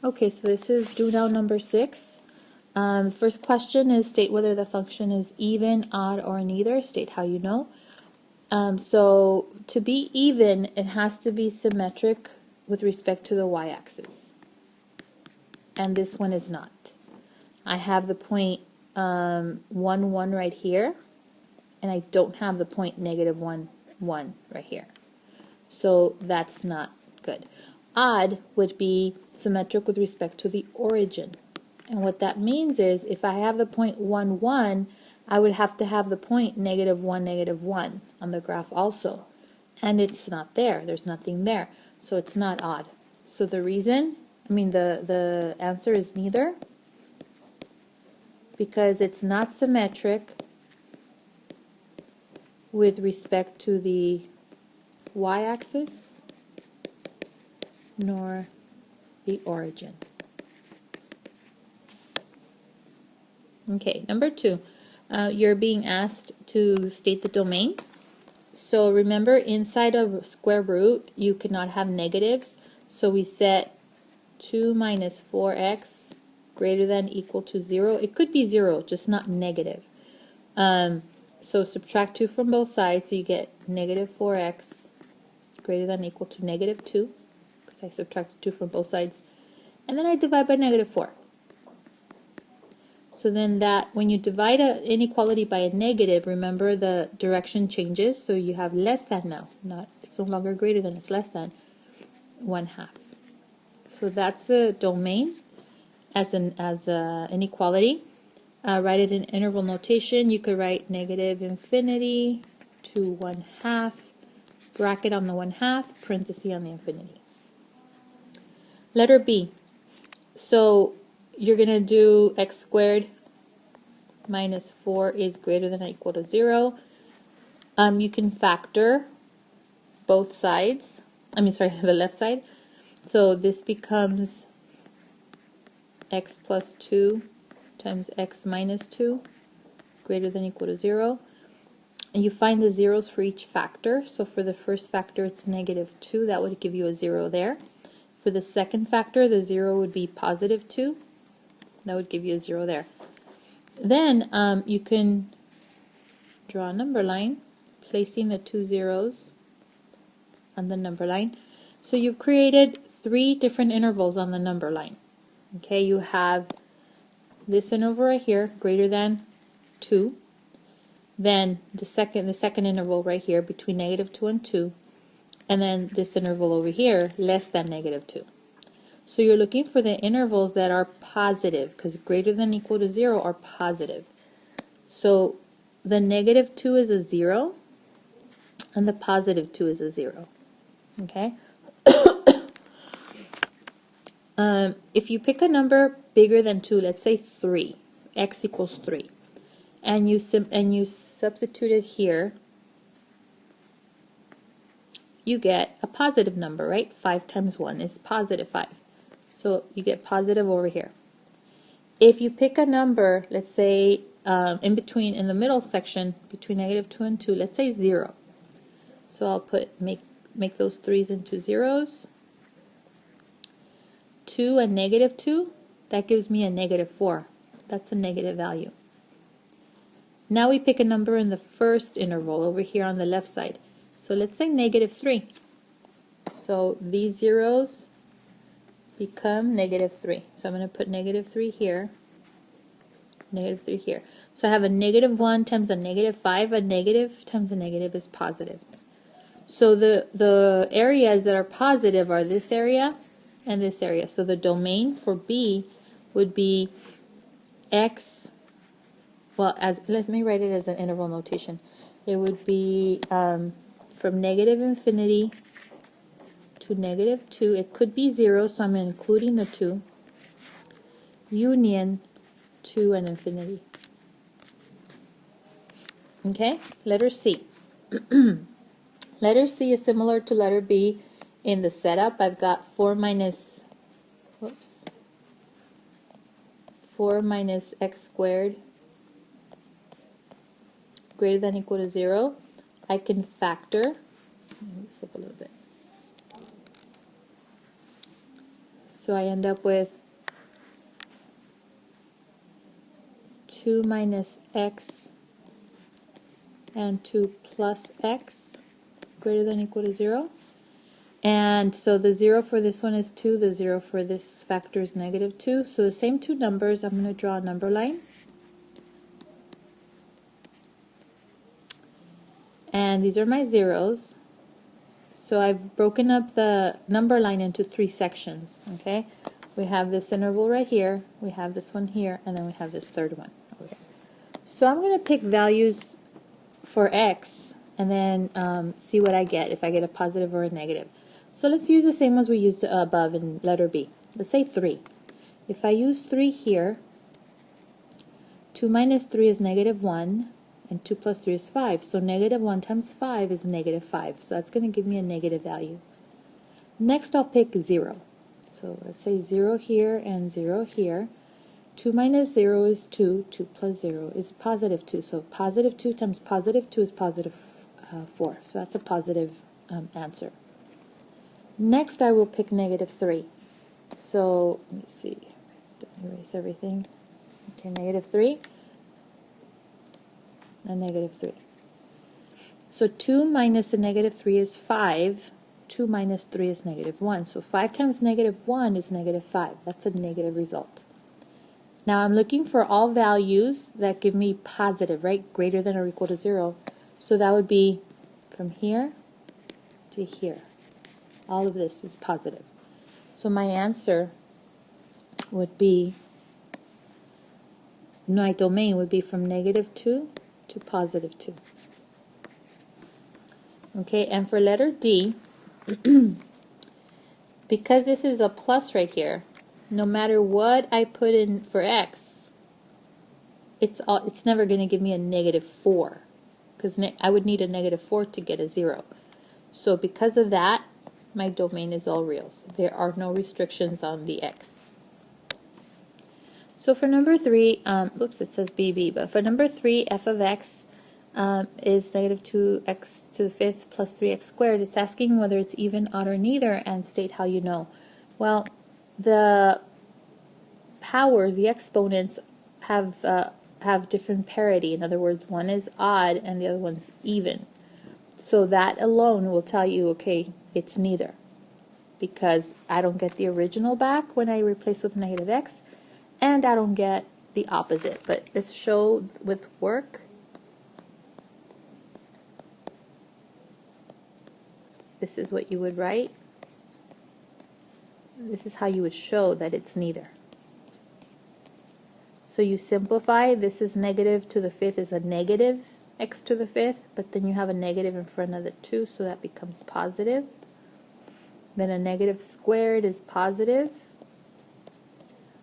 Okay, so this is do now number 6. First question is state whether the function is even, odd, or neither. State how you know. So to be even, it has to be symmetric with respect to the y-axis. And this one is not. I have the point 1, 1 right here, and I don't have the point negative 1, 1 right here. So that's not good. Odd would be symmetric with respect to the origin. And what that means is if I have the point 1, 1, I would have to have the point negative 1, negative 1 on the graph also. And it's not there. There's nothing there. So it's not odd. So the reason, the answer is neither, because it's not symmetric with respect to the y-axis nor the origin. Okay, number 2, you're being asked to state the domain. So remember, inside of square root, you cannot have negatives. So we set 2 minus 4x greater than equal to 0. It could be 0, just not negative. So subtract 2 from both sides, so you get negative 4x greater than equal to negative 2, because I subtracted 2 from both sides. And then I divide by negative 4. So then that, when you divide an inequality by a negative, remember the direction changes, so you have less than now. It's no longer greater than, it's less than 1/2. So that's the domain as an inequality. Write it in interval notation. You could write negative infinity to 1/2, bracket on the 1/2, parenthesis on the infinity. Letter B. So you're going to do x squared minus 4 is greater than or equal to 0. You can factor both sides. The left side. So this becomes x plus 2 times x minus 2 greater than or equal to 0. And you find the zeros for each factor. So for the first factor, it's negative 2. That would give you a 0 there. For the second factor, the 0 would be positive 2. That would give you a 0 there. Then you can draw a number line, placing the 2 zeros on the number line. So you've created 3 different intervals on the number line. Okay, you have this interval right here, greater than 2. Then the second interval right here between negative 2 and 2. And then this interval over here, less than negative 2. So you're looking for the intervals that are positive, because greater than or equal to 0 are positive. So the negative 2 is a 0, and the positive 2 is a 0. Okay? If you pick a number bigger than 2, let's say 3, x equals 3, and you substitute it here, you get a positive number, right? 5 times 1 is positive 5. So you get positive over here. If you pick a number, let's say in the middle section, between negative 2 and 2, let's say 0. So I'll make those 3's into zeros. 2 and negative 2, that gives me a negative 4. That's a negative value. Now we pick a number in the first interval over here on the left side. So let's say negative 3. So these zeros become negative 3. So I'm going to put negative 3 here, negative 3 here. So I have a negative 1 times a negative 5. A negative times a negative is positive. So the areas that are positive are this area and this area. So the domain for B would be x, let me write it as an interval notation. It would be from negative infinity to negative 2. It could be 0, so I'm including the 2. Union 2 and infinity. Okay, letter C. Letter C is similar to letter B in the setup. I've got 4 minus x squared greater than or equal to 0. I can factor. Let me mix up a little bit. So I end up with 2 minus x and 2 plus x greater than or equal to 0. And so the 0 for this one is 2, the 0 for this factor is negative 2. So the same two numbers, I'm going to draw a number line. And these are my zeros. So I've broken up the number line into 3 sections, okay? We have this interval right here, we have this one here, and then we have this third one over here. So I'm going to pick values for x and then see what I get, if I get a positive or a negative. So let's use the same ones we used above in letter B. Let's say 3. If I use 3 here, 2 minus 3 is negative 1, and 2 plus 3 is 5. So negative 1 times 5 is negative 5. So that's going to give me a negative value. Next I'll pick 0. So let's say 0 here and 0 here. 2 minus 0 is 2. 2 plus 0 is positive 2. So positive 2 times positive 2 is positive 4. So that's a positive answer. Next I will pick negative 3. So let me see. Don't erase everything. Okay, negative 3 and negative 3. So 2 minus the negative 3 is 5. 2 minus 3 is negative 1. So 5 times negative 1 is negative 5. That's a negative result. Now I'm looking for all values that give me positive, right? Greater than or equal to 0. So that would be from here to here. All of this is positive. So my answer would be, my domain would be from negative 2 to positive 2. Okay, and for letter D, because this is a plus right here, no matter what I put in for x, it's never going to give me a negative 4, because I would need a negative 4 to get a 0. So because of that, my domain is all real. So there are no restrictions on the x. So for number 3, oops, it says BB, but for number 3, f of x is negative 2x to the 5th plus 3x squared. It's asking whether it's even, odd, or neither, and state how you know. Well, the powers, the exponents, have different parity. In other words, one is odd and the other one's even. So that alone will tell you, okay, it's neither, because I don't get the original back when I replace with negative x, and I don't get the opposite. But let's show with work. This is what you would write. This is how you would show that it's neither. So you simplify. This is negative to the 5th is a negative x to the 5th, but then you have a negative in front of the 2, so that becomes positive. Then a negative squared is positive.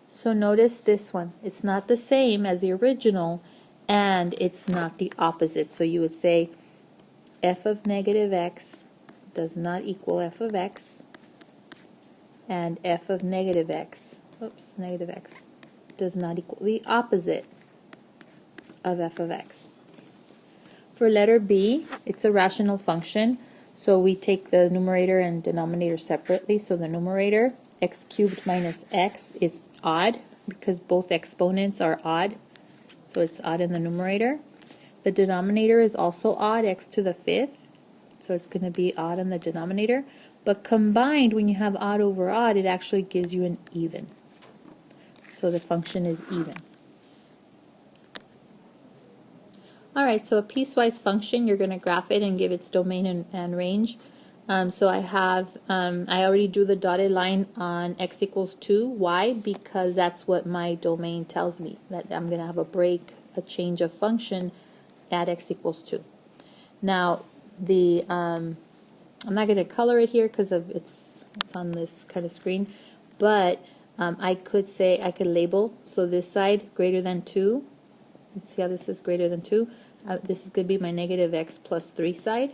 So notice this one. It's not the same as the original, and it's not the opposite. So you would say f of negative x does not equal f of x, and f of negative x, negative x, does not equal the opposite of f of x. For letter B, it's a rational function, so we take the numerator and denominator separately. So the numerator, x cubed minus x, is odd because both exponents are odd, so it's odd in the numerator. The denominator is also odd, x to the 5th, so it's going to be odd in the denominator. But combined, when you have odd over odd, it actually gives you an even. So the function is even. Alright, so a piecewise function, you're going to graph it and give its domain and range. So I already drew the dotted line on x equals 2. Why? Because that's what my domain tells me, that I'm going to have a change of function at x equals 2. Now, I'm not going to color it here because it's on this kind of screen, but I could label, so this side greater than 2. Let's see how this is greater than 2. This is going to be my negative x plus 3 side.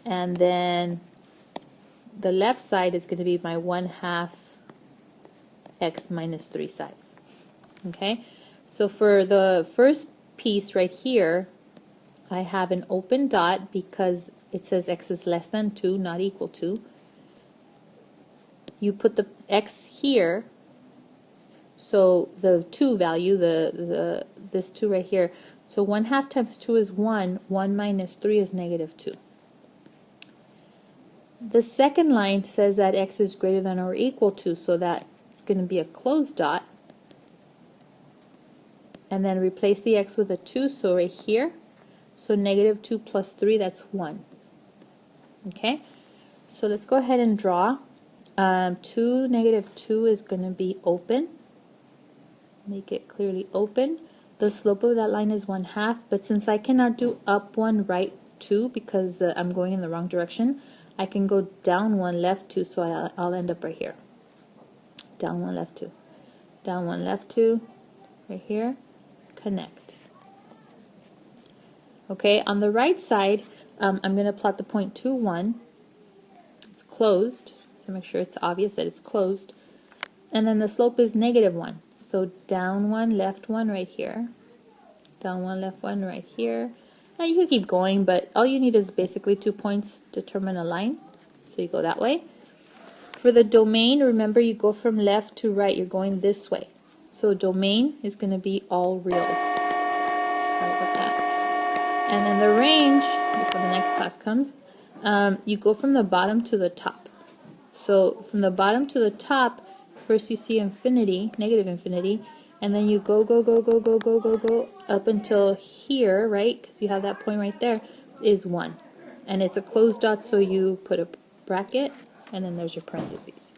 And then the left side is going to be my 1/2 x minus 3 side. Okay? So for the first piece right here, I have an open dot because it says x is less than 2, not equal to. you put the x here, so the 2 value, this 2 right here, so 1/2 times 2 is 1, 1 minus 3 is negative 2. The second line says that x is greater than or equal to, so that it's going to be a closed dot. And then replace the x with a 2, so right here. So negative 2 plus 3, that's 1. Okay, so let's go ahead and draw. 2, negative 2 is going to be open. Make it clearly open. The slope of that line is 1/2, but since I cannot do up 1, right 2, because I'm going in the wrong direction, I can go down 1, left 2, so I'll end up right here. Down 1, left 2. Down 1, left 2, right here, connect. Okay, on the right side, I'm going to plot the point 2, 1. It's closed, so make sure it's obvious that it's closed. And then the slope is negative 1. So down 1, left 1 right here. Down 1, left 1 right here. Now you can keep going, but all you need is basically 2 points to determine a line. So you go that way. For the domain, remember you go from left to right. You're going this way. So domain is going to be all reals. Sorry about that. And then the range, before the next class comes, you go from the bottom to the top. So from the bottom to the top, first you see infinity, negative infinity, and then you go up until here, right? Because you have that point right there, is 1. And it's a closed dot, so you put a bracket, and then there's your parentheses.